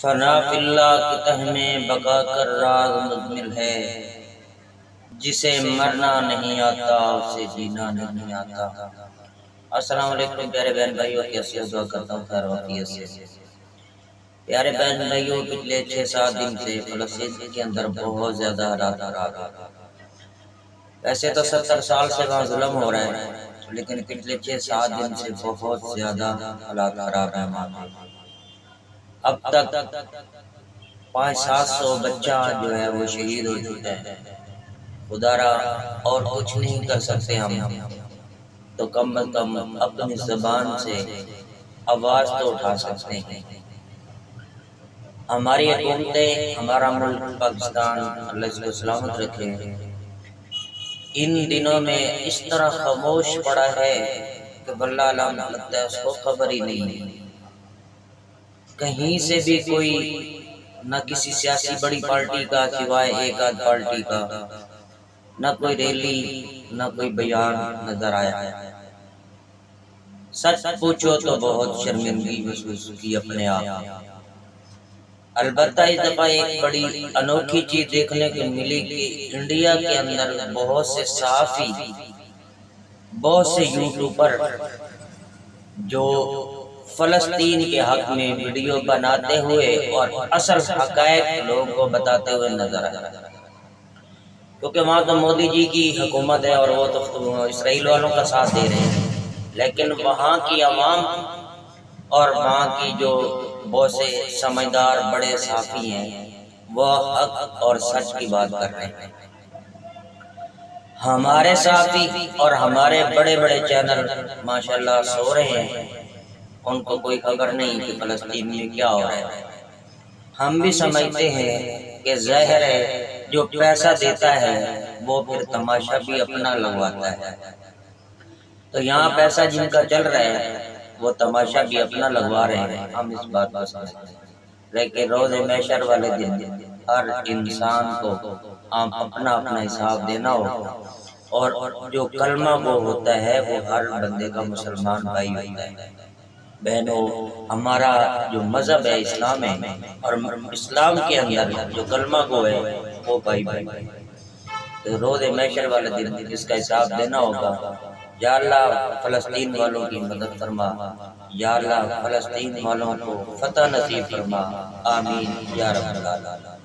فنا فی اللہ کی تہ میں بقا کر راز مزمل ہے، جسے مرنا نہیں آتا اسے جینا نہیں آتا۔ السلام علیکم پیارے بہن بھائیوں، کیسے دعا کرتا ہوں خیر وافیت سے۔ پیارے بہن بھائیوں، پچھلے 6-7 دن سے فلسطین کے اندر بہت زیادہ حالات خراب ہیں۔ ویسے تو 70 سال سے وہاں ظلم ہو رہا ہے، لیکن پچھلے 6-7 دن سے بہت زیادہ حالات خراب ہیں وہاں پہ۔ اب تک 500-700 بچہ جو ہے وہ شہید ہو چکا ہے۔ خدا را اور کچھ نہیں کر سکتے ہم، تو کم از کم اپنی زبان سے آواز تو اٹھا سکتے ہیں۔ ہماری حکومتیں، ہمارا ملک پاکستان اللہ اس کو سلامت رکھے، ان دنوں میں اس طرح خاموش پڑا ہے کہ واللہ علام لگتا ہے اس کو خبر ہی نہیں۔ کہیں سے بھی کوئی نہ کسی سیاسی بڑی پارٹی کا سوائے ایک آدھ پارٹی کا، نہ کوئی ریلی نہ کوئی بیان نظر آیا۔ سچ پوچھو تو بہت شرمندگی محسوس کی اپنے آپ۔ البتہ اس دفعہ ایک بڑی انوکھی چیز دیکھنے کو ملی کہ انڈیا کے اندر بہت سے صحافی، بہت سے یوٹیوبر جو فلسطین کے حق میں ویڈیو بناتے ہوئے اور اصل حقائق لوگوں کو بتاتے ہوئے نظر آئے۔ کیونکہ وہاں تو مودی جی کی حکومت ہے اور وہ تو اسرائیل والوں کا ساتھ دے رہے ہیں، لیکن وہاں کی عوام اور وہاں کی جو بہت سے سمجھدار بڑے صحافی ہیں وہ حق اور سچ کی بات کر رہے ہیں۔ ہمارے صحافی اور ہمارے بڑے بڑے چینل ماشاءاللہ سو رہے ہیں، ان کو کوئی خبر نہیں کہ فلسطین میں کیا ہو رہا ہے۔ ہم بھی سمجھتے ہیں کہ ظاہر ہے جو پیسہ دیتا ہے وہ پھر تماشا بھی اپنا لگواتا ہے، تو یہاں پیسہ جن کا چل رہا ہے وہ تماشا بھی اپنا لگوا رہے ہیں، ہم اس بات کو سمجھتے ہیں۔ لیکن روز محشر والے دن ہر انسان کو اپنا اپنا حساب دینا ہوگا، اور جو کلمہ وہ ہوتا ہے وہ ہر بندے کا مسلمان بھائی ہوتا ہے۔ بہنوں، ہمارا جو مذہب ہے اسلام ہے، اور اسلام کے اندر جو کلمہ گو ہے وہ بھائی بھائی۔ تو روز محشر والے دن اس کا حساب دینا ہوگا۔ یا اللہ فلسطین والوں کی مدد فرما، یا اللہ فلسطین والوں کو فتح نصیب فرما، آمین یا رب العالمین۔